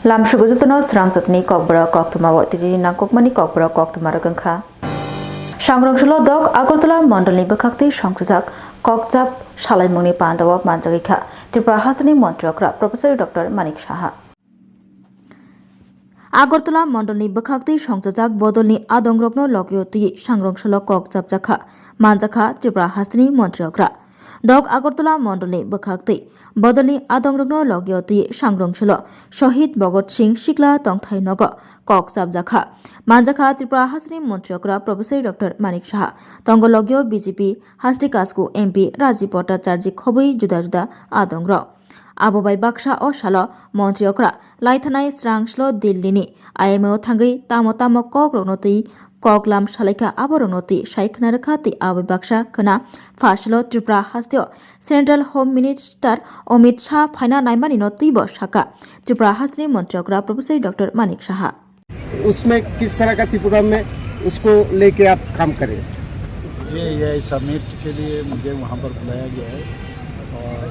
Lamshuguzutuno srangzatni kokbra koktuma tiri nangkokmani kokbra koktumara gangkha. Sangrongshalo dok Agartala Mondolni Bakakti Songchujak Kokjap Shalaimuni Pandawa Manjagikha Tripura Hasani Montreokra Professor Dr. Manik Shaha. Agartala Mondolni Bakakti Songchujak Bodolni Adongrokno Logyoti Sangrongshalo Kokjap Jakha Manjakha Tripura Hasani Montreokra Dok Agartala Mondolni Bakakti Bodolni Adongrokno Logyoti Sangrongshalo Shohid Bhagat Singh Shikla Tongthai Nogo Kokjap Jakha Manjakha Tripura Hasani Montreokra Professor Dr. Manik Shaha Tongologyo BJP Hasti Kasku MP Rajiv Bhattacharya Khobui Juda Juda Adongro Abobai Baksha o Shalo Montreokra Laithanai Srangshlo Dillini IMO Thangai Tamo Tamo Kogroknoti Koklam Shalika Aboronoti Shaikhna Rakhati Abobai Baksha Khana Fashlo Tripura Hastio Central Home Minister Amit Shah Phaina Naimani Notibo Shaka Tripura Hasani Montreokra Professor Dr. Manik Shaha उसमें किस तरह का त्रिपुरा में उसको लेके आप काम करें? ये समिट के लिए मुझे वहाँ पर बुलाया गया है और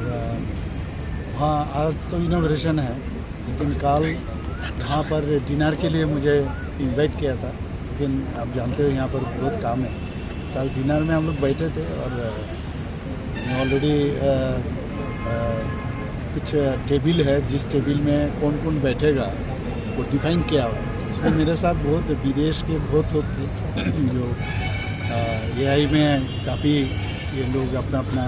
वहाँ आज तो इनॉग्रेशन है, लेकिन कल वहाँ पर डिनर के लिए मुझे इनवाइट किया था, लेकिन आप जानते हो यहाँ पर बहुत काम है। कल डिनर में हम लोग बैठे थे और ऑलरेडी कुछ टेबल है, जिस टेबल में कौन कौन बैठेगा वो डिफाइन किया हुआ है। तो मेरे साथ बहुत विदेश के बहुत लोग थे जो एआई में काफ़ी ये लोग अपना अपना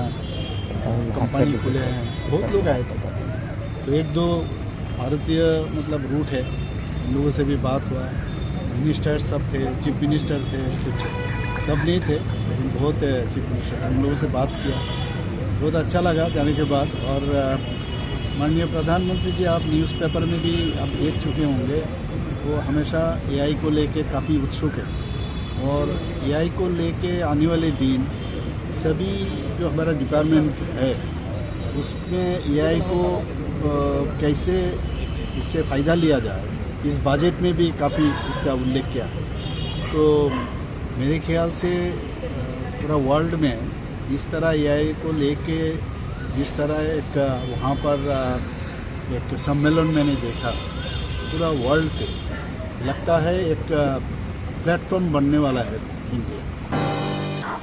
कंपनी खुले हैं, बहुत लोग आए थे। तो एक दो भारतीय मतलब रूट है, इन लोगों से भी बात हुआ। मिनिस्टर सब थे, चीफ मिनिस्टर थे, कुछ सब नहीं थे लेकिन बहुत चीफ मिनिस्टर, उन लोगों से बात किया, बहुत अच्छा लगा जाने के बाद। और माननीय प्रधानमंत्री जी, आप न्यूज़पेपर में भी आप देख चुके होंगे, वो हमेशा एआई को लेके काफ़ी उत्सुक है और एआई को लेके आने वाले दिन सभी जो हमारा डिपार्टमेंट है उसमें एआई को कैसे उससे फ़ायदा लिया जाए, इस बजट में भी काफ़ी उसका उल्लेख किया है। तो मेरे ख्याल से पूरा वर्ल्ड में इस तरह एआई को लेके जिस तरह एक वहाँ पर एक सम्मेलन मैंने देखा, पूरा वर्ल्ड से लगता है एक प्लेटफॉर्म बनने वाला है India.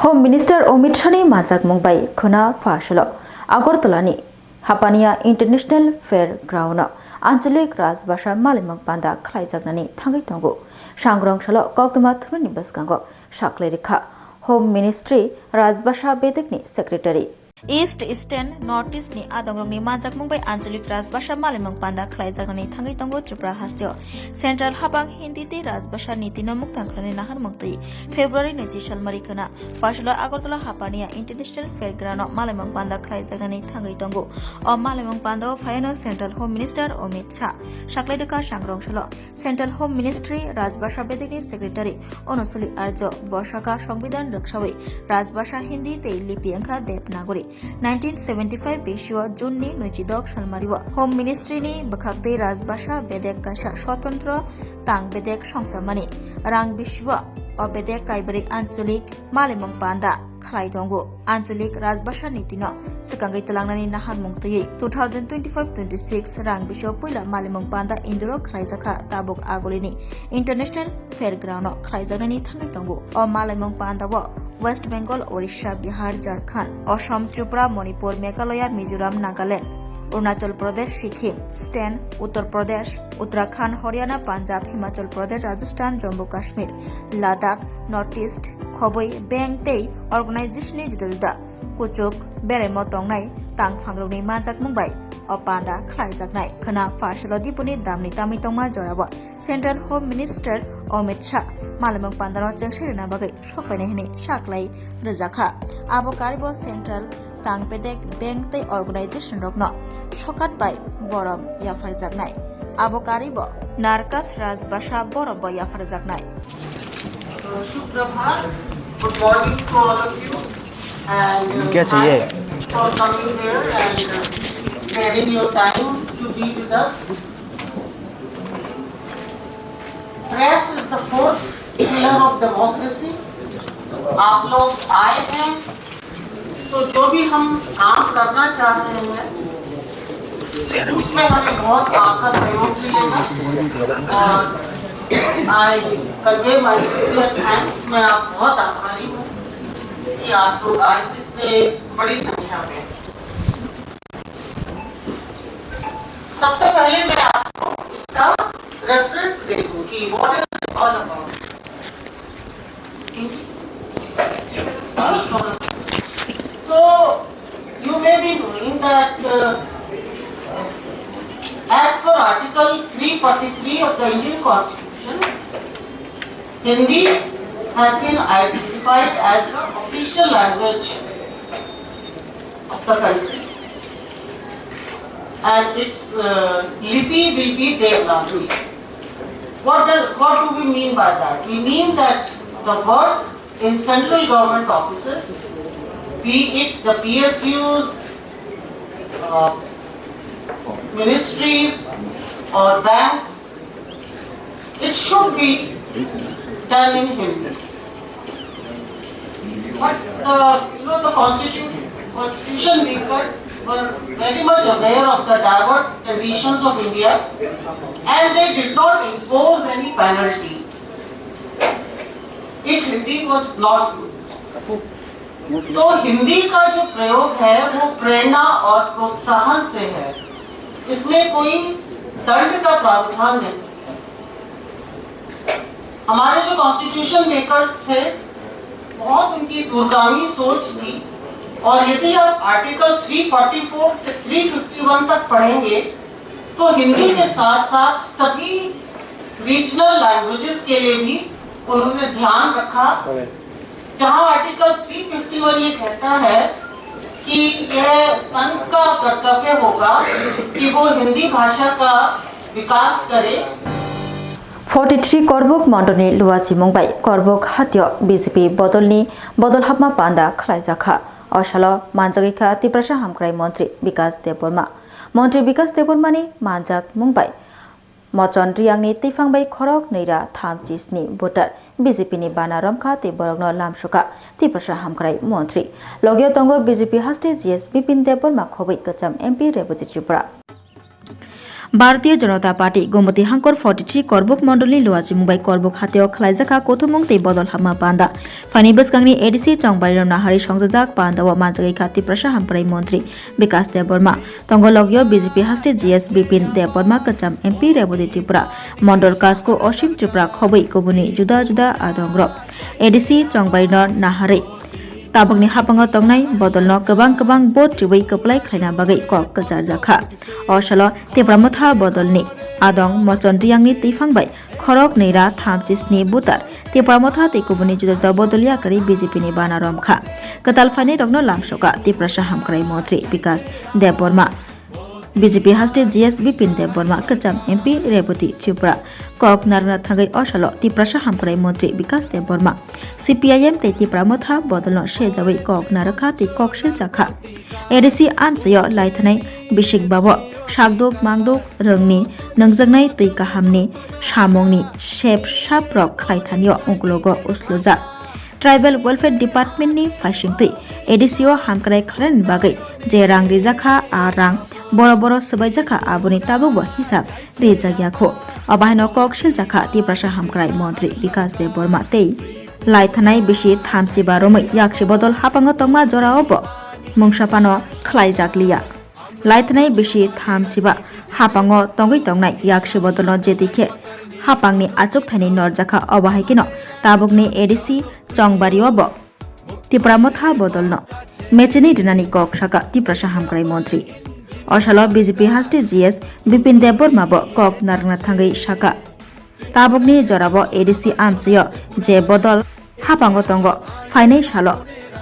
Home Minister Amit Shah Manjak Mumbai Khuna Fashlo Agartalani Hapania International Fairground Angelik Rajbasha Malimang Panda Khlaijagnani Thangai Tongo Sangrong Shalo Koktuma Thurni Baskango Shaklerika Home Ministry Rajbasha Bedekni Secretary East Eastern Northeast ni Adongrongni Manjak Mumbai Angelik Rajbasha Malimang Panda Khlaijagnani Thangai Tongo Tripura Hastio Central Habang Hindi de Rajbasha Nitino Muktangklani Nahar Mukti February Neji Shalmari Kana Fashlo Agartala Hapania International Fairground Malimang Panda Khlaijagnani Thangai Tongo O Malimang Panda Final Central Home Minister Amit Shah Shakledeka Sangrong Shalo Central Home Ministry Rajbasha Bedekni Secretary Onosuli Arjo Boshaka Songbidan Rakshawi Rajbasha Hindi te Lipiangka Depnagori 1975 Bishwa Junni Nuchidok Shalmariwa Home Ministry ni Bakhakde Rajbasha Bedek Kasha Swatantro Tang Bedek Songsamani Rang Bishwa O Bedek Kaibari Angelik Malimang Panda Khlai Dongo Angelik Rajbasha Nitino Sekangai Telangnani Nahar Mungtayi 2025-26 Rang Bishwa Puila Malimang Panda Indoro Khlai Jakha Tabuk Agolini International Fairground Khlai Jagnani Thangai Dongo O Malimang Panda wo West Bengal, Orissa, Bihar, Jharkhand, Assam, Tripura, Manipur, Meghalaya, Mizoram, Nagaland, Arunachal Pradesh, Sikkim, Stan, Uttar Pradesh, Uttarakhand, Haryana, Punjab, Himachal Pradesh, Rajasthan, Jammu Kashmir, Ladakh, Northeast, Khobui, Bengtei, Organization Juda Kuchuk, Beremo Tongnai, Tang Fangroni Manjak Mumbai, Opanda, Khlai Jagnai, Khana Fashlo Dipuni Damni Tami Tongma Joraba, Central Home Minister Amit Shah, Malimang Pandano Jengshirina Bagai, Shokanehni, Shaklai, Rajaka, Abokaribo Central, Tang Pedek, Bengtei Organization Rogno, Shokat by Borom Yafar Jagnai, Abokaribo, Narkas Rajbasha Borom Yafar Jagnai. Good morning to all of you and thanks for coming here and sparing your time to be with us. Press is the fourth pillar of democracy. आप लोग आए हैं तो जो भी हम काम करना चाह रहे हैं उसमें हमें बहुत आपका सहयोग मिलेगा और I convey my sincere thanks. मैं आप बहुत आभारी हूँ कि आप लोग आज इतने बड़ी संख्या में। सबसे पहले मैं आपको इसका रेफरेंस दे दूं कि what is it all about. So you may be knowing that as per Article 343 of the Indian Constitution, Hindi has been identified as the official language of the country, and its lipi will be Devanagari. What do we mean by that? We mean that the work in central government offices, be it the PSUs, ministries or banks, it should be done in Hindi. But the constitution makers were very much aware of the diverse conditions of India, and they did not impose any penalty if Hindi was not used. तो हिंदी का जो प्रयोग है वो प्रेरणा और प्रोत्साहन से है, इसमें कोई दंड का प्रावधान नहीं है। हमारे जो कॉन्स्टिट्यूशन मेकर्स थे बहुत उनकी दूरगामी सोच थी, और यदि आप आर्टिकल 344 से 351 तक पढ़ेंगे तो हिंदी के साथ साथ सभी रीजनल लैंग्वेजेस के लिए भी उन्होंने ध्यान रखा, जहां आर्टिकल 351 ये कहता है कि यह संघ का कर्तव्य होगा कि वो हिंदी भाषा का विकास करे। 43 करबुक मन्डलनि लुवाची मंबाई करबुक हाथियो बीजेपी बदलनि बदल हाबमा पान्दा खलाइजाखा अशालो मानजागिखा तिप्रासा हामक्राइ मंत्री विकास देबबर्मा मंत्री विकास देबबर्मानि मानजाक मंबाई मचन रियांगनि तैफांबाई खरक नैरा 3-3 भोटार बीजेपी बाना रमखा ते बरगनो लामसुका तिप्रासा हामक्राइ मंत्री लगियो तंगो बीजेपी हास्टे जीएस बिपिन देबबर्मा खबै कचम एमपी रेवती त्रिपुरा भारतीय जनता पार्टी गोमती हांकर 43 करबुक मंडलनि लुवाची मुंबाई करबुक हातेव खलाइजाखा कोथुमुंग ते बदल हामा पान्दा फानि बसगांनि एडीसी चंगबारिराव नाहारि संजाजाक पान्दाव मानजागिखा तिप्रासा हामक्राइ मंत्री विकास देबबर्मा तंगो लगियो बीजेपी हास्टे जीएस बिपिन देबबर्मा कचम एमपी रेवती त्रिपुरा मंडल कासको असीम त्रिपुरा खबै गुबुननि जुदा जुदा आदंग्र एडीसी चंगबारिराव नाहारि ताबकनि हापांगाव तंगनाय बदलनो गोबां बोट रिबै कपलाय खायना बागै कक कचार जाखा अशालो तेब्रामथा बदलनि आदं मचन रियांगनि तैफांबाय खरक नैरा 3-3 भोटार तेब्रामथा तेकुबनि जुदा बदलिया करि बीजेपीनि बाना रमखा कतालफानि रगनो लामसका तिप्रासा हामक्राइ मंत्री विकास देबबर्मा बीजेपी हास्टे जीएस बिपिन देबबर्मा कचम एमपी रेवती त्रिपुरा कक नारना थांगै अशालो तिप्रासा हामक्राइ मंत्री विकास देबबर्मा सीपीआईएम ते तिप्रामथा बदलनो शेजावै कक नारखा ते कक शेलजाखा एडीसी आनचयो लाइथानाय बिसिक बाबो शागदुक मांगदुक रोंनि नंजोंनाय तै काहामनि सामंनि शेप साप्रक खायथानियो उगलगो उसलुजा ट्राइबल वेलफेयर डिपार्टमेंटनि फाइसिंतै एडीसीओ हामक्राइ खालायनि बागै जे रां रिजाखा आ रां बर सबाइजाखा आबुनि ताबुबो हिसाब रेजागियाखो अबाहनो कक शेलजाखा तिप्रासा हामक्राइ मंत्री विकास देबबर्मा तै लाइथानाय बिसि 3 रोमै याक्षि बदल हापांगो तंगमा जरावबो मुंसापानो खलाइजागलिया लाइथानाय बिसि 3 हापांगो तंगै तंगनाय याक्षि बदलनो जेतिखे हापांगनि आचुकथानि नरजाखा अबाहायकिनो ताबुकनि एडीसी चंगबारियावबो तिप्रामथा बदलनो मेचेनि दिनानि कक साका तिप्रासा हामक्राइ मंत्री अशालो बीजेपी हास्टे जीएस बिपिन देबबर्माबो कक नारंना थांगै साका ताबुकनि जराबो एडीसी आमचयो जे बदल हापांगो तंगो फाइनै सालो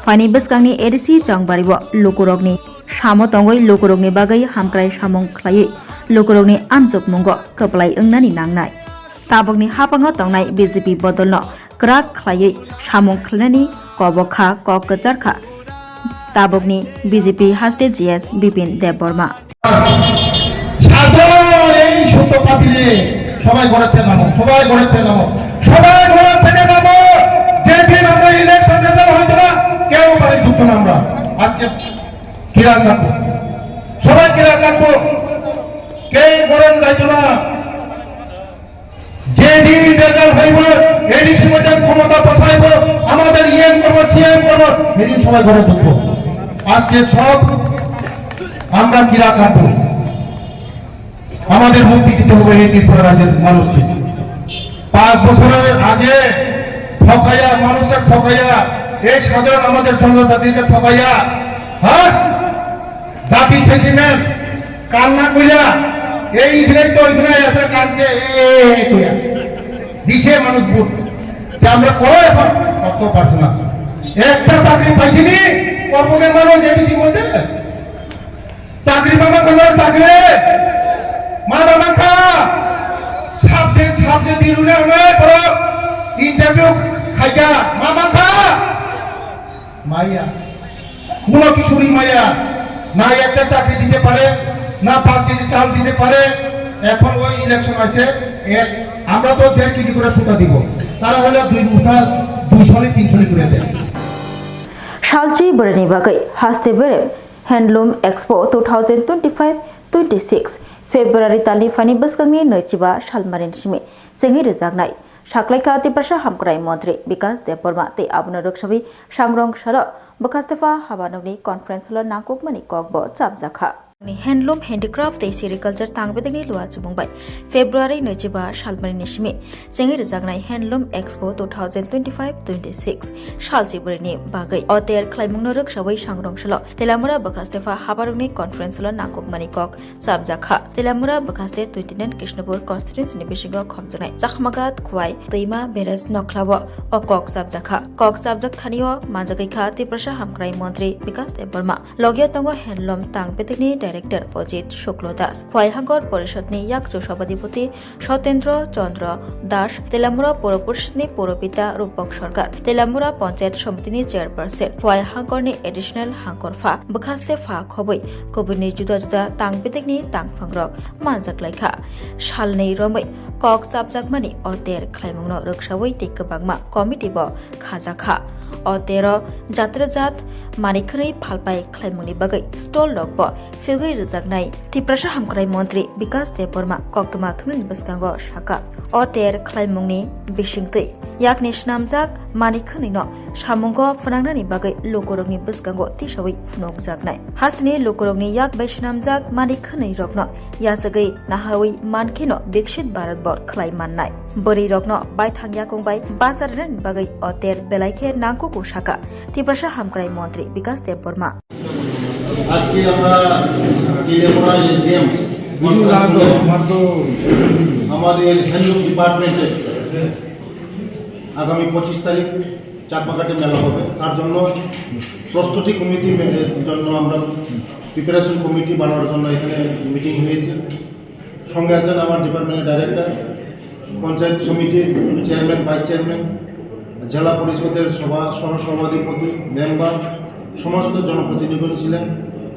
फाइनै बसगांनि एडीसी चंगबारिबो लुकुरगनि सामो तंगै लुकुरगनि बागै हामक्राइ सामं खलायै लुकुरगनि आमजुक मुंगो कपलाय ओंनानि नांनाय ताबुकनि हापांगो तंगनाय बीजेपी बदलनो क्राक खलायै सामं खलायनायनि कबखा कक कचारखा ताबुकनि बीजेपी हास्टे जीएस बिपिन देबबर्मा সবাই ঘরেতে নামো সবাই ঘরেতে নামো সবাই ঘর থেকে নামো যেদিন আমরা ইলেকশন রেজাল্ট হইতো না কেউ বাড়ি ঢুকতো না আমরা আজকে কিরান রাখবো সবাই কিরান রাখবো এডিসি মধ্যে ক্ষমতা বসাইব আমাদের ইএম করবো সিএম করবো সেদিন সবাই ঘরে ঢুকবো আজকে সব আমরা কিরা কাটবো আমাদের মুক্তি দিতে হবে এই ত্রিপুরা রাজ্যের মানুষকে 5 বছরের আগে ঠকাইয়া মানুষের ঠকাইয়া এই সাধারণ আমাদের জনজাতিকে ঠকাইয়া হ্যাঁ জাতি সেন্টিমেন্ট কান্না কইরা এই ইংরেজ তো ওইখানে আছে কাঁদছে কইয়া দিছে মানুষ ভোট আমরা করো এখন করতে পারছে না একটা চাকরি পাইছিনি কর্মকের মানুষ এডিসি মধ্যে চাকরি পাবা কোন চাকরি মা বাবা কা সাবজেক্ট দিলুনে হলে করো ইন্টারভিউ খাইয়া মা বাবা মাইয়া কোন কিশোরী মাইয়া না একটা চাকরি দিতে পারে না 5 কেজি চাল দিতে পারে এখন ওই ইলেকশন আছে আমরা তো 1.5 কেজি করে সুতা দিব তারা হলে 2 মুঠা 200 300 করে দেয় सालची बरनी बागै हास्ते बेरे हैंडलूम एक्सपो 2025-26 फेब्रुवारी तालि फानि बसगंनि नैजिबा सालमारिन सिमे जोंनि रोजागनाय साख्लायखा तिप्रसा हामक्राय मंत्री विकास देबबर्मा ते आबुनो रोकसाबि सांग्रं सल बखास्तेफा हाबानवनि कॉन्फ्रेंसल नाकुकमनि ककबो चाबजाखा हैंडलूम हैंडीक्राफ्ट सेरिकल्चर तांगबेदनि लुआ चुबुंबाय फेब्रुवारी 25 सालमारिनि सिमे जोंनि रोजागनाय हैंडलूम एक्सपो 2025-26 सालची बरनि बागै अतेर खलायमुंनो रोकसाबै सांग्रंसल तेलामुरा बखास्तेफा हाबारुंनि कॉन्फ्रेंसल नाकुकमनि कक चाबजाखा तेलामुरा बखास्ते 29 कृष्णपुर कॉन्स्टिट्यूएंसीनि बिसिङाव खमजनाय जाखमागात खुवाय दैमा बेरेस नखलाव अ कक चाबजाक थानियो मानजागैखा तिप्रसा हामक्राय मंत्री विकास देबबर्मा लगियो तंगो हैंडलूम तांगबेदनि डायरेक्टर अजित शुक्लदास खवाईहांगर परिषदनि याकचो सभापति सत्येंद्र चंद्र दास तेलामुरा पौर परिषदनि पौरपिता रूपक सरकार तेलामुरा पंचायत समितिनि चेयरपर्सन खवाईहांगरनि एडिशनेल हांगरफा बखास्ते फा खबै गुबुननि जुदा जुदा तांगबेदनि तांगफांग्रक मानजागलायखा सालनै रमै कक चाबजाकमानि अतेर खलायमुंनो रोकसावै ते गोबांमा कमिटि ब खाजाखा अतेर जात्राजात मानिखनै फालपाय खलायमुंनि बागै स्टल रक ब फेगै रोजागनाय तिप्रसा हामक्राय मंत्री विकास देबबर्मा कक्तमा थुमनि बसगांगो साका अतेर खलायमुंनि बिसिंतै याकनि स्नामजाक मानिखनैनो सामुंगो फनांनानि बागै लोकरंनि बसगांगो तिसावै फुनोगजागनाय हास्तिनि लोकरंनि याक बाय स्नामजाक मानिखनै रकनो यासगै नाहावै मानखिनो विकसित भारत बर खलाय माननाय बोरै रकनो बाय थांया कंबाय बाजारनि बागै अतेर बेलायखे नांगोखौ साका तिप्रसा हामक्राय मंत्री विकास देबबर्मा আজকে আমরা তেলেপুরা এসডিএম আমাদের হ্যান্ডলুম ডিপার্টমেন্টে আগামী 25 তারিখ চাকমাঘাটে মেলা হবে তার জন্য প্রস্তুতি কমিটির জন্য আমরা প্রিপারেশন কমিটি বানানোর জন্য এখানে মিটিং হয়েছে সঙ্গে আছেন আমার ডিপার্টমেন্টের ডাইরেক্টর পঞ্চায়েত সমিতির চেয়ারম্যান ভাইস চেয়ারম্যান জেলা পরিষদের সহসভাপতি মেম্বার সমস্ত জনপ্রতিনিধি ছিলেন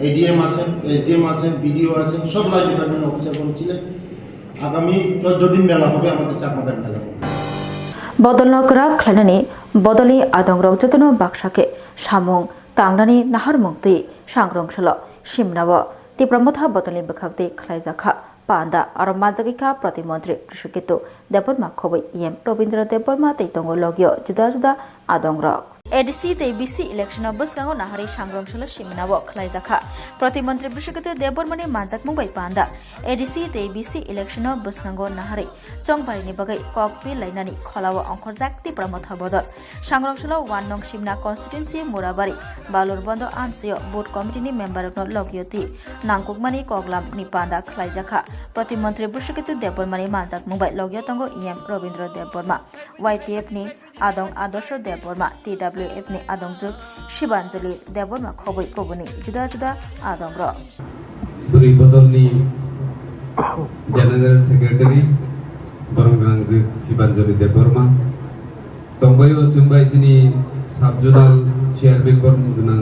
এডিএম আছেন এসডিএম আছেন বিডিও আছেন সব লাইন ডিপার্টমেন্ট অফিসারগণ ছিলেন আগামী 14 দিন মেলা হবে আমাদের চাকমাঘাট মেলা बदलनो करा खलायनानि बदलि आदंग्रक जतनो बाक्साके सामुं तांगनानि नाहार मुंगतै सांग्रंसल सिमनाव तिप्रमथा बदलनि बखागते खलायजाखा पांदा आरो माजागिखा प्रतिमंत्री कृषिकेतु देबबर्मा खबै एम रविन्द्र देबबर्मा तैतंगो लगियो जुदा जुदा आदंग्रक एडीसी ते बीसी इलेक्शन बसगांगो नाहारि सांग्रंसल सिमनाव खलायजाखा प्रतिमंत्री कृषिकेतु देबबर्मानि माजाक मुंबाय पांदा एडीसी ते बीसी इलेक्शन बसगांगो नाहारि चंगबारिनि बगै ककपि लायनानि खलाव अंखरजाक तिप्रमथा बदल सांग्रंसल 1 नं सिमना कन्स्टिट्युएन्सि मोराबारि बालुरबन्द आमचेय बोर्ड कमिटिनि मेम्बारनो लगियोति नांगुकमानि कगलाम नि पांदा खलायजाखा प्रतिमंत्री कृषिकेतु देबबर्मानि माजाक मुंबाय लगियो तंगो एम रविन्द्र देबबर्मा वाईटीएफ नि आदं आदर्श देबबर्मा TWF नि आदंजुक शिबानजलि देबबर्मा खबै कबुनि जुदा जुदा आदंग्र बुरै बदलनि जेनेरेल सेक्रेटारि बरंग्रांजुक शिबानजलि देबबर्मा तंबायो चुंबाइजिनि साबजोनाल चेयारमेन बरंग्रां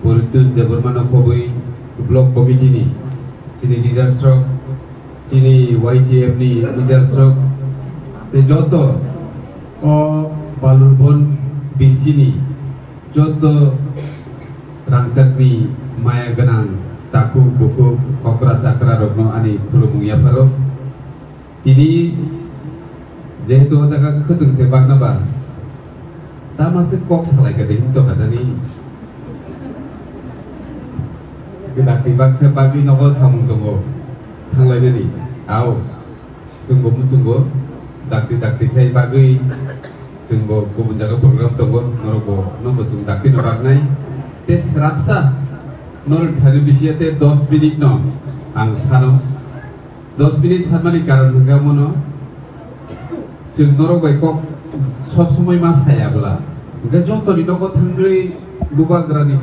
परितोष देबबर्मानो खबै ब्लक कमिटिनि जिनि लिडारस्ट्रक जिनि YTF नि लिडारस्ट्रक ते जत ओ बालुरबन बिसिनि जत रांचाकनि माया गोनां दाखु बुखु कक्रा चाक्रा रग्न आनि खुरुमुंयाफोर दिनै যেহেতু ও জায়গা খতংসে বাগনাবা তা মাসে কক সালাইকে দেখি তো কাজানি Dakti bakhe bagi nogo samung tongo thanglai nani ao sungbo musungbo dakti thai bagi sungbo kubun jaga program tongo norobo nobo sung dakti no bagnai te srapsa nor thari bisiate 10 minute no ang sano 10 minute sanmani karon hingga mono jeng norok bai kok sob somoy ma sayabla hingga jotoni nogo thanglai Bubagrani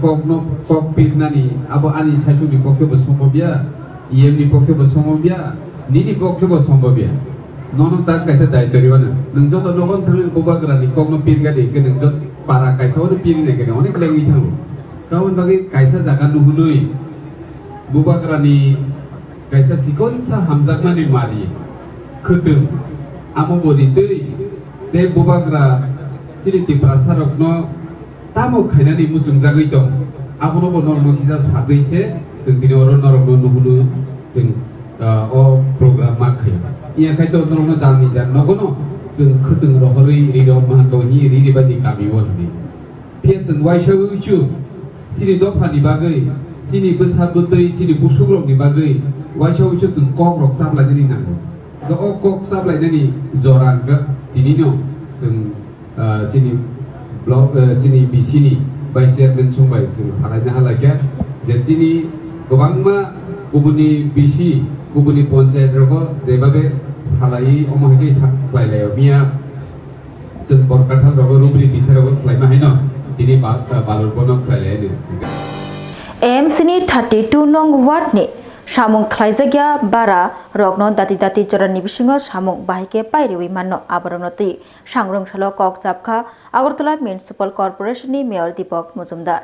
kok pirnani abo ani saisu ni pokhe bo sombobia iem ni pokhe bo sombobia nini pokhe bo sombobia nono ta kaisa daitoriwana nungjo to nogon thangin bubagrani kok no pirga de ke nungjo para kaisa o pirin ne ke onek legi thangu kaun bagi kaisa jaga nuhunui bubagrani kaisa chikon sa hamjakmani mari khutung amo bodi tei te bubagra siliti prasarokno Tamo khainani muchung jagoi dong abono bo normo kisa sageise जों दिनै अरन नरमनो नुहुनु जों ओ program मा khai iya khai to नरमनो जानि जा नगनो जों खोतों रहरै रिरो मानतो हि रिरिबादि गामि वनि पे जों वाइसौ उचु सिनि दफानि बागै सिनि बोसाबोदै सिनि बुसुग्रमनि बागै वाइसौ उचु जों कक रक साबलायनि नांगौ ग अ कक साबलायनि जरांग दिनिनो जों सिनि ब्लक चिनी बिसिनि बाइस चेयारमेन संबाय जों सालायनो हालायखा जे चिनी गोबांमा गुबुननि बिसि गुबुननि पन्चायतरखौ जेबाबे सालायि अमहायकै साख्लायलायाव बिया जों बरकाथाल रग रुबरि दिसाराव खालायनो हायनो दिनै बालुरबनो खालायलायनो एएमसीनि 32 नं वार्डनि सामुं खालायजागिया बारा रगनो दाति जरानि बिसिङाव सामुं बाहायके पाइरेवि माननो आबरनति सांग्रंसालो कक चापखा आगरतला म्युनिसिपल कर्पोरेशननि मेयर दीपक मुजुमदार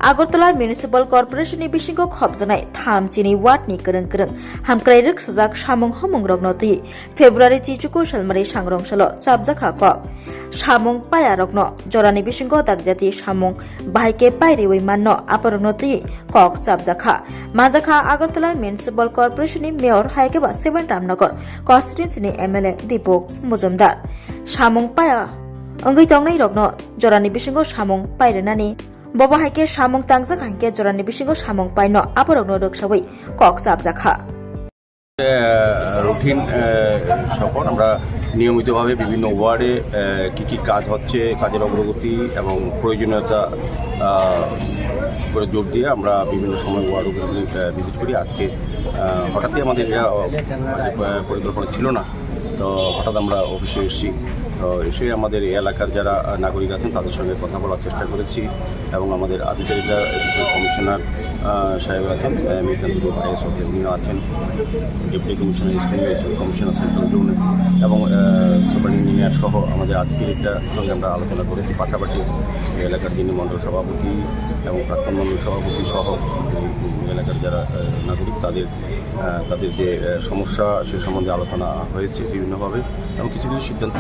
आगरतला म्युनिसिपल कर्पोरेशननि बिसिङाव खबजानाय थामथिनि वार्डनि गोरों हामक्रायरक सजाक सामुं हमुं रगनति फेब्रुवारि 14 सालमारि सांग्रंसालो चापजाखा कक सामुं पाया रगनो जरानि बिसिङाव दाति सामुं बाहायके पाइरेवि माननो आबरनति कक चापजाखा माजाखा आगरतला म्युनिसिपल कर्पोरेशननि मेयर हायकेबा 7 रामनगर कन्स्टिट्युएन्सिनि एमएलए दीपक मुजुमदार सामुं पाया अंगै तंगनै रगनो जरानि बिसिङाव सामुं पाइरेनानि बबा हायके सामुं तांजाक हायके जरानि बिसिङाव सामुं पाइनो आबरगनो रगसावै कक चापजाखा রুটিন সকল আমরা নিয়মিতভাবে বিভিন্ন ওয়ার্ডে কি কাজ হচ্ছে কাজের অগ্রগতি এবং প্রয়োজনীয়তা করে জোর দিয়ে আমরা বিভিন্ন সময় ওয়ার্ডগুলি ভিজিট করি আজকে হঠাৎই আমাদের পরিকল্পনা ছিল না তো হঠাৎ আমরা অফিসে এসেছি তো এসে আমাদের এলাকার যারা নাগরিক আছেন তাদের সঙ্গে কথা বলার চেষ্টা করেছি এবং আমাদের আধিকারিকরা কমিশনার সাহেব আছেন মেকান্ত আইএস উনিও আছেন deputy commissioner eastern commissioner central zone এবং সুপার ইঞ্জিনিয়ার সহ আমাদের আধিকারিকরা সঙ্গে আমরা আলোচনা করেছি পাশাপাশি এলাকার যিনি মণ্ডল সভাপতি এবং প্রাক্তন মণ্ডল সভাপতি সহ এলাকার যারা নাগরিক তাদের যে সমস্যা সে সম্বন্ধে আলোচনা হয়েছে বিভিন্নভাবে এবং কিছু সিদ্ধান্ত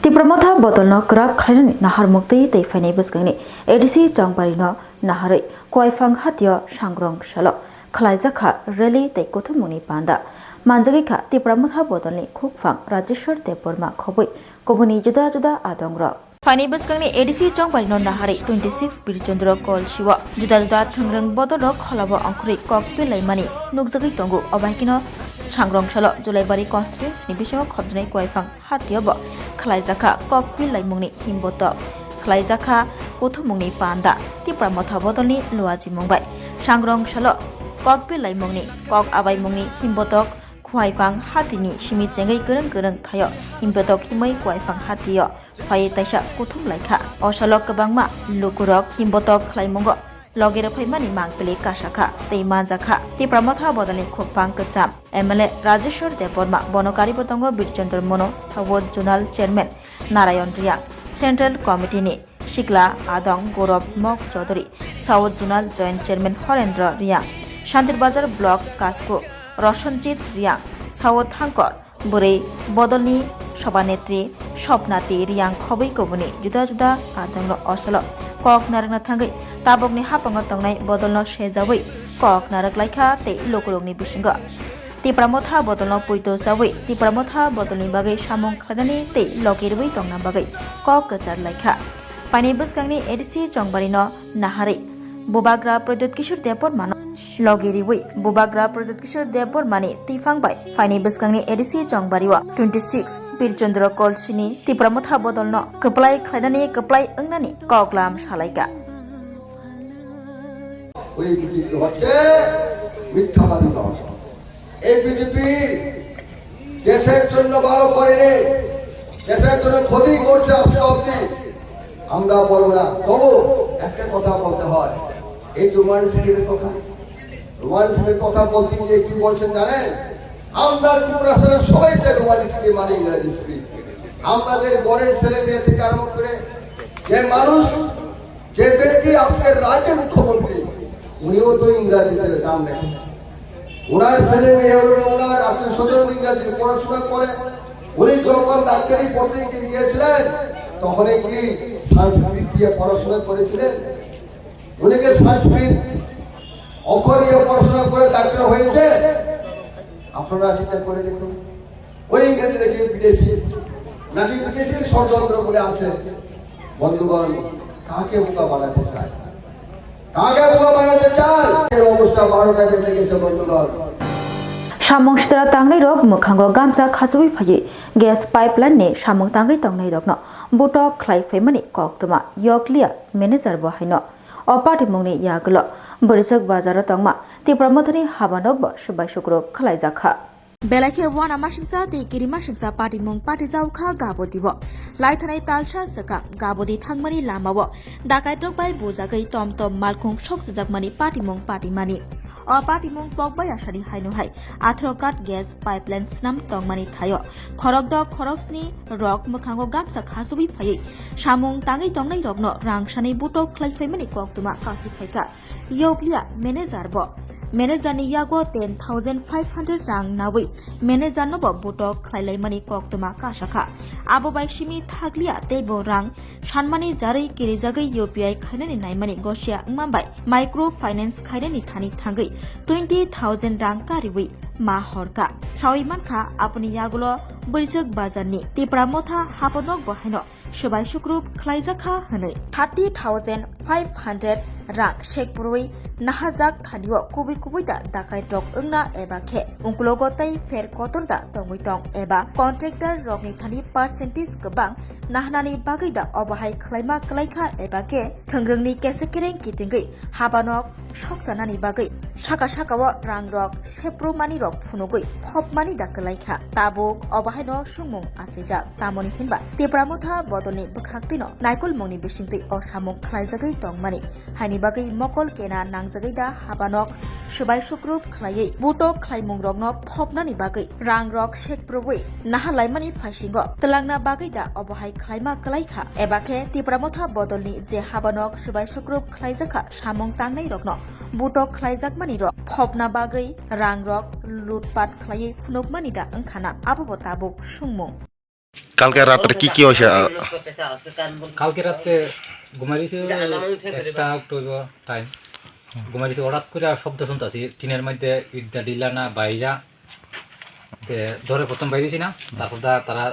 तिप्रमथा बदलनो क्राक खायनि नाहार मुक्ति तैफानि बसगांनि एडिसि चंगबारिनो नाहारै कोयफां हातियो सांग्रं सालो खलायजाखा रेली तैकोथमुनि पांदा मानजागिखा तिप्रमथा बदलनि खुकफां राजेश्वर देबबर्मा खबै गुबुनि जुदा जुदा आदंग्र फाइनि बसगांनि एडिसि चंगबारिनो नाहारै 26 बिरचंद्र कल शिव जुदा जुदा थंग्रं बदलो खलाबो अंकुरै कक बिलाइमानि नुगजागै तंगु अबायकिनो सांग्रंसालो जुलाइबारि कन्स्टिट्युएन्सिनि बिसिङाव खबजानाय कोयफां हातियोबो खलायजाखा कक बिलाइमुंनि हिमबतक खलायजाखा गथमुंनि पान्दा तिप्रामथा बदलनि लुवाजि मुंबाय सांग्रंसालो कक बिलाइमुंनि कक आबायमुंनि हिमबतक खुवाइफां हातिनि सिमि चेंगै गोरों थायो हिमबतक हिमै खुवाइफां हातियो फायै ताइसा गथुम लायखा असालो गोबांमा लुकुरक हिमबतक खलायमुंगो लगेर फैमानि मांगपेले काशाखा तैमा जाखा तिप्रामथा बदलनि खुफां कचाम एमएलए राजेश्वर देबबर्मा बनकारी बतंगो Birchandra Manu south zonal chairman Narayan रिया सेंट्रल कमिटिनि शिकला आदं गौरव मक Choudhury south zonal joint chairman Harendra रिया शांतिरबाजार ब्लक कास्को रशनजित रिया साउथ हांकर बुरै बदलनि सभानेत्री स्वप्नाती रियां खबै गुबुनि जुदा जुदा आदंग असलो कक नारकना थांगै ताबकनि हापांग तंगनाय बदलनो सेजाबै कक नारक लायखा ते लोकरंनि बिसिंग तिप्रामथा बदलनो पुइतो सावै तिप्रामथा बदलनि बागै सामं खादानि ते लगिरबै तंना बागै कक कचार लाइखा पानी बसकांनि एडिसि चंबारिनो नाहारै बुबाग्रा प्रद्युत किशोर देवपर मानो लगिरिवै बुबाग्रा प्रद्युत किशोर देवपर माने तिफांबाय फाइनि बसकांनि एडिसि चंबारिवा 26 बीरचंद्र कलसिनी तिप्रामथा बदलनो कप्लाय खादानि कप्लाय अंनानि कगलाम सालाइका ওই বিজেপি হচ্ছে মিথ্যাবাদী দল। এই বিজেপি দেশের জন্য ভালো করেনি, দেশের জন্য ক্ষতি করছে আজকে অব্দি। আমরা বলবো না, তবু একটা কথা বলতে হয়, এই রোমান সিংহের কথা, রোমান সিংহের কথা বলতে গিয়ে কি বলছেন জানেন? আমরা ত্রিপুরাসনের সবাই চাই রোমান স্ত্রী মানে ইংরেজি স্ত্রী। আমাদের বরের ছেলে মেয়ে থেকে আরম্ভ করে যে মানুষ, যে ব্যক্তি আজকের রাজ্যের মুখ্যমন্ত্রী, উনিও তো ইংরাজিতে নাম লেখেন। ওনার ছেলে মেয়ে হল, ওনার আত্মীয় স্বজন ইংরাজি পড়াশোনা করে। উনি যখন ডাক্তারি পড়তে গিয়েছিলেন তখন কি সংস্কৃত দিয়ে পড়াশোনা করেছিলেন? উনি কি সংস্কৃত অক্ষর নিয়ে পড়াশোনা করে ডাক্তার হয়েছে? আপনারা চিন্তা করে দেখুন, ওই ইংরেজি দেখে বিদেশি নাকি বিদেশির ষড়যন্ত্র বলে আছে। বন্ধুগণ, কাকে বোকা বানাতে চায়? কাকে বোকা বানাতে চায়? এর অবস্থা 12টায় বেজে গেছে বন্ধুগণ। सामंग सितरा तांगनाय रक मोखांगो गामचा खासुबै फायै गेस पाइपलाइन ने सामंग तांगै तांगनाय रकनो बुटो ख्लाय फैमानि कक्तमा यकलिया मेनेजार बहायनो अपार्टी मुंगनि यागलो बोरसक बाजार तांगमा तिप्रामथनि हाबानक ब सुबाय सुक्रो खलाय जाखा बेलाखे वाना मासिंसा ते किरि मासिंसा पार्टी मुंग पार्टी जावखा गाबोदिबो लाइथानाय तालसा सका गाबोदि थांमानि लामाबो दाकायटक बाय बुजागै टमटम मालखुं सकजाकमानि पार्टी मुंग पार्टी मानि अ पार्टी मुंग पगबाय आसानि हायनुहाय 18 काट गैस पाइपलाइन स्नाम तंगमानि थायो खरक द खरक्सनि रक मोखांगो गामसा खासुबि फायै सामुंग तांगै तंगनाय रगनो रांसानि बुटो ख्लायफैमानि कक्तमा कासि फायका यौक्लिया मेनेजारबो मेनेजारनि यागो 10,500 रां नावै मेनेजारनोबो बुटो ख्लायलायमानि कक्तमा कासाखा आबो बायसिमि थाग्लिया तेबो रां सानमानि जारै किरिजागै UPI खायनानि नायमानि गसिया अंमाबाय माइक्रो फाइनेंस खायनानि थानि थांगै 20,000 रां कारिवै मा हरका सावैमानखा आपनि यागुलो बोरसक बाजारनि तिप्रामथा हापनक बहायनो सबाय सुक्रुप ख्लायजाखा हनै 30,500 रां शेखपुरवै नाहाजाक थानियो कुबै कुबै दा दाकाय रक अंना एबा खे उंकुलोगतै फेर कतर दा तंगै टं एबा कन्ट्रेक्टर रकनि थानि पार्सेन्टेज गोबां नाहनानि बागै दा अबाहाय ख्लायमा क्लायखा एबा के थंग्रंनि केसेकेरें कितिंगै हाबानक सकजानानि बागै साका साकाव रां रक सेप्रुमानि रक फुनुगै फपमानि दा क्लायखा ताबुक अबाहायनो सुंमुं आसेजा तामनि हिनबा तिप्रामथा बदलनि बखाक्तिनो नायकुल मंनि बिसिंतै असामुं ख्लायजागै टंमानि हायनि बागै मकल केना नांजागै दा हाबानक सुबाय सुक्रुप ख्लायै बुटक ख्लायमुं रगनो फपनानि बागै रां रक शेखप्रुबै नाहालायमानि फाइसिंगो तलांना बागै दा अबाहाय ख्लायमा क्लायखा एबाखे तिप्रामथा बदलनि जे हाबानक सुबाय सुक्रुप ख्लायजाखा सामुं तांनाय रगनो बुटक ख्लायजाकमानि रक फपना बागै रां रक लुटपाट ख्लायै फुनुकमानि दा ओंखाना आबो ताबुक सुंमुं কালকে রাতে কি হয়েছে? কালকে রাতে ঘুমাইছি 1টা অক্টোবর টাইম ঘুমাইছি, হঠাৎ করে শব্দ শুনতেছি টিনের মধ্যে ইট দা ডিলা না বাইরা ধরে প্রথম বাইরেছি না, তারপর তারা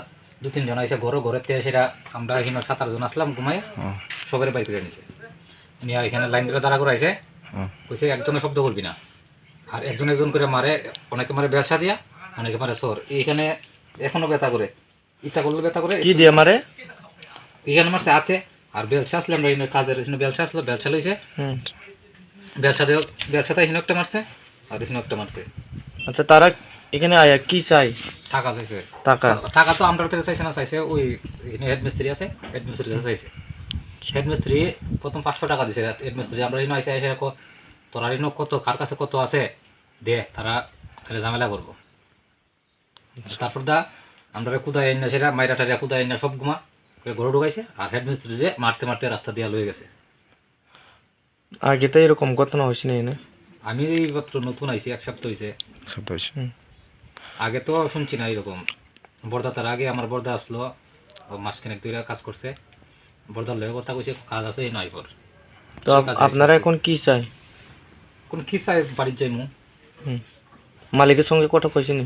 2-3 জন এসে ঘরে সেটা আমরা এখানে 7-8 জন আসলাম ঘুমাই সবের বাইর করে নিছে নিয়ে এখানে লাইন ধরে দাঁড়া করাইছে, কইছে একজনের শব্দ করবি না, আর একজন করে মারে, অনেকে মারে বেলসা দিয়া, অনেকে মারে সর, এইখানে এখনো ব্যথা করে, ইটা করলে ব্যথা করে। কি দিয়ে মারে? এখানে মারছে হাতে, আর বেলসা আসলে আমরা এখানে কাজের এখানে বেলসা আসলো, বেলসা লইছে, বেলসাতে এখানে একটা মারছে আর এখানে একটা মারছে। আচ্ছা, তারা এখানে আয়া কি চাই? টাকা চাইছে। টাকা তো আমরা থেকে চাইছে না, চাইছে ওই এখানে হেডমিস্ত্রি আছে, হেডমিস্ত্রির কাছে চাইছে। হেডমিস্ত্রি প্রথম 500 টাকা দিছে হেডমিস্ত্রি। আমরা এখানে আইসে এসে তোরা এখানে কত, কার কাছে কত আছে দে, তারা তাহলে ঝামেলা করবো। তারপর আমরা কুদায় আইনা সেটা মাইরা টাইরা কুদায় আইনা সব ঘুমা ঘরে ঢুকাইছে, আর হেডমিস্ত্রি মারতে মারতে রাস্তা দিয়া লয়ে গেছে। আগে তো এরকম ঘটনা হয়েছে না? আমি এইমাত্র নতুন আইছি, 1 সপ্তাহ হয়েছে। আগে তো শুনছি না এরকম। বর্দা তার আগে আমার বর্দা আসলো, মাসখানেক ধরে কাজ করছে, বর্দার লয়ে কথা কইছে কাজ আছে এই নয় পর। তো আপনারা এখন কি চাই? কোন কি চাই? বাড়ির যাইমু, মালিকের সঙ্গে কথা কইছিনি?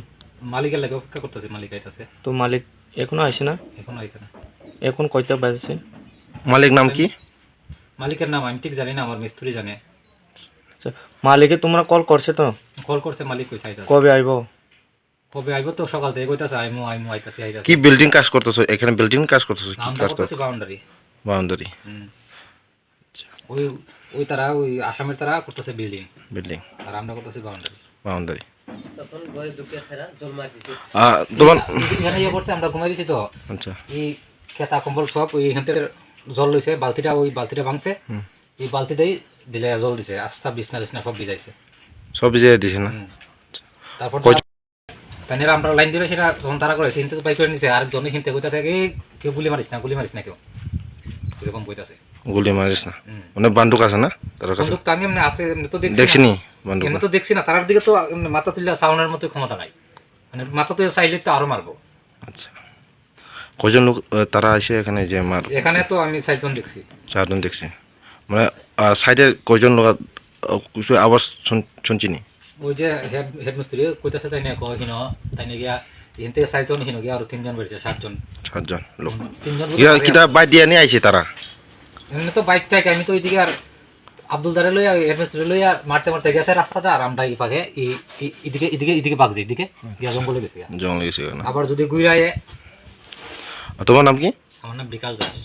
মালিকের লাগে অপেক্ষা করতেছে, মালিক আইতাছে। তো মালিক এখনো আসে না? এখনো আইছে না। এখন কয়টা বাজছে? মালিক নাম কি? মালিকের নাম আমি ঠিক জানি না, আমার মিস্ত্রি জানে। আচ্ছা, মালিকে তোমরা কল করছে তো? কল করছে, মালিক কইছে আইতাছে। কবে আইব? কবে আইব তো সকাল থেকে কইতাছে আইমু আইতাছে আইতাছে। কি বিল্ডিং কাজ করতেছো এখানে? বিল্ডিং কাজ করতেছো? কি আমরা কাজ করতেছি করতেছো? বাউন্ডারি। বাউন্ডারি। ওই ওই তারা ওই আসামের তারা করতেছে বিল্ডিং বিল্ডিং আর আমরা করতেছি বাউন্ডারি। বাউন্ডারি। তখন ঘরে ঢুকে সেরা জল মার দিছে। তোমার এখানে ইয়ে করতে আমরা ঘুমাই দিছি তো। আচ্ছা। এই খেতা কম্বল সব ওই এখান থেকে জল লইছে, বালতিটা ভাঙছে, এই বালতিতেই দিলে জল দিছে, আস্তা বিছনা সব ভিজাইছে। সব ভিজাই দিছে না? তারপর তাইনেরা আমরা লাইন দিলে সেটা যখন তারা করে চিনতে পাই করে নিছে, আর জনে চিনতে কইতাছে কি কেউ গুলি মারিস না কেউ এরকম কইতাছে। গুলি মারিস না মানে বান্দুক আছে না তার কাছে? বন্দুক আমি এমনি হাতে এমনি তো দেখছিনি বান্দুক? এমনি তো দেখছি না, তার দিকে তো মাথা তুললে সাউন্ডের মতো ক্ষমতা নাই, মানে মাথা তুলে চাইলে তো আরো মারবো। আচ্ছা, কয়জন লোক তারা আসে এখানে যে মার? এখানে তো আমি 4 জন দেখছি। 4 জন দেখছি, মানে সাইডে কয়জন লোক কিছু আওয়াজ শুনছিনি? ওই যে হেডমিস্ত্রি কইতাছে তাই না কহিন তাই না গিয়া এখান থেকে 4 জন হিনো গিয়া আর 3 জন বেরিয়েছে, 7 জন লোক। 3 জন কিটা বাইক দিয়ে নিয়ে আইছে তারা? এমনি তো বাইক টাইক আমি তো ওইদিকে আর আব্দুল দারে লইয়া হেডমিস্ত্রি লইয়া মারতে গেছে রাস্তাটা, আর আমরা এই পাকে এদিকে বাগছে, এদিকে গিয়া জঙ্গলে গেছে। আবার যদি ঘুরায়। তোমার নাম কি? আমার নাম Bikash Das.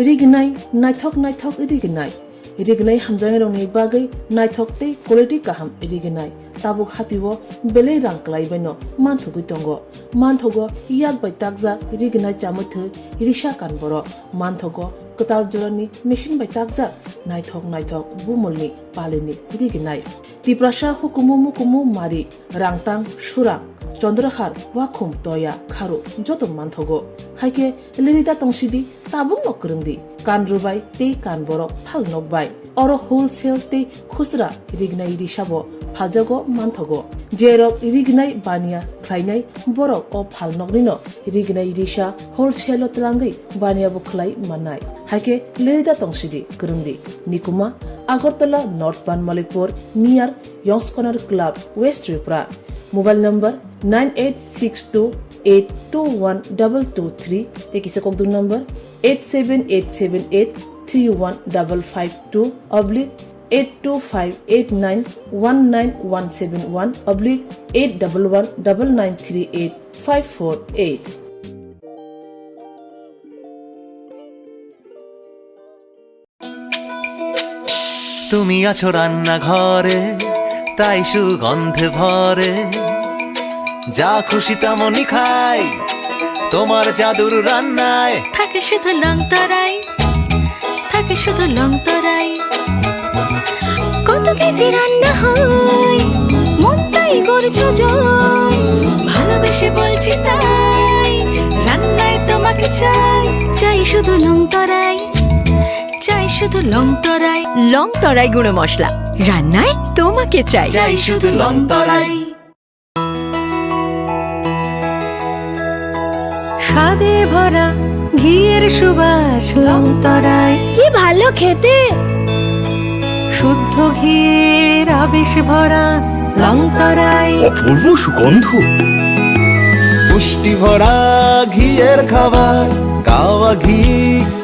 Rignai, naithok rignai. Rignai hamjang rongni bagai naithok tei quality kaham rignai. Tabuk hatiwo belai rang klai baino manthugi tongo. Manthogo yak bai takja rignai chamuthu risha kan boro. Manthogo ketal jorani machine bai takja naithok bumulni palini rignai. Tiprasha hukumu mari rangtang surang. Chandrahar wakhum toya kharu joto manthogo haike lirida tongsidi tabung nokrungdi kan rubai te kan borok phal nokbai oro wholesale te khusra rignai risabo phaljago manthogo jerok rignai bania khlainai borok o phal nokrino rignai risa wholesale tlangai bania bo khlai manai haike lirida tongsidi krungdi nikuma Agartala North Banmalipur near Yongs Corner Club West Tripura. Mobile number 9862821223. Take is a contact number 87878315552 oblique 82589191171 oblique 8119938 তুমি আছো রান্না ঘরে তাই সুগন্ধে ভরে যা খুশি তেমনই খাই তোমার জাদুর রান্নায় থাকে শুধু লং তরাই কত কেজি রান্না হয় মন তাই করছো জয় ভালোবেসে বলছি তাই রান্নায় তোমাকে চাই শুধু লং তরাই লং তরাই গুঁড়ো মশলা রান্নায় তোমাকে চাই শুধু লং তরাই স্বাদে ভরা ঘিয়ের সুবাস লং তরাই কি ভালো খেতে শুদ্ধ ঘিয়ের আবেশ ভরা লং তরাই অপূর্ব সুগন্ধ পুষ্টি ভরা ঘিয়ের খাবার গাওয়া ঘি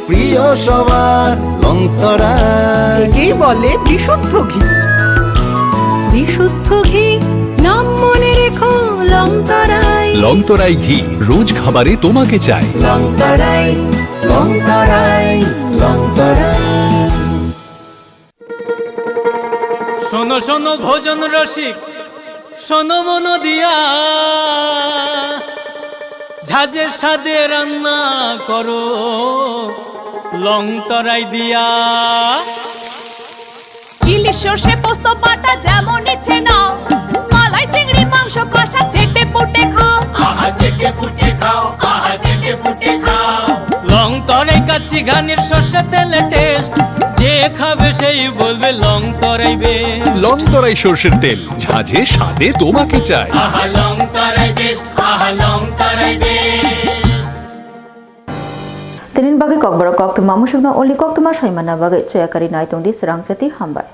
প্রিয় সবার লং তরাই কি বলে বিশুদ্ধ ঘি নাম মনে রেখো লং তরাই ঘি রোজ খাবারে তোমাকে চাই লং তরাই শোনো শোনো ভোজন রসিক শোনো মন দিয়া ঝাঁঝের স্বাদে রান্না করো লং তরাই দিয়া ইলিশ সর্ষে পোস্ত বাটা যেমন ইচ্ছে নাও মালাই চিংড়ি মাংস কষা চেটে পুটে খাও আহা চেটে পুটে খাও লং তরাই কাচ্চি ঘানির সর্ষে তেলে টেস্ট যে খাবে সেই বলবে লং তরাই বেশ লং তরাই সর্ষের তেল ঝাঁঝে স্বাদে তোমাকে চাই আহা লং তরাই বেশ আহা লং তরাই বেশ Tinin bagi kok berokok tu mamu sugna oli kok tu mas haimana bagi cuya kari nai tungdi serang jati hambai.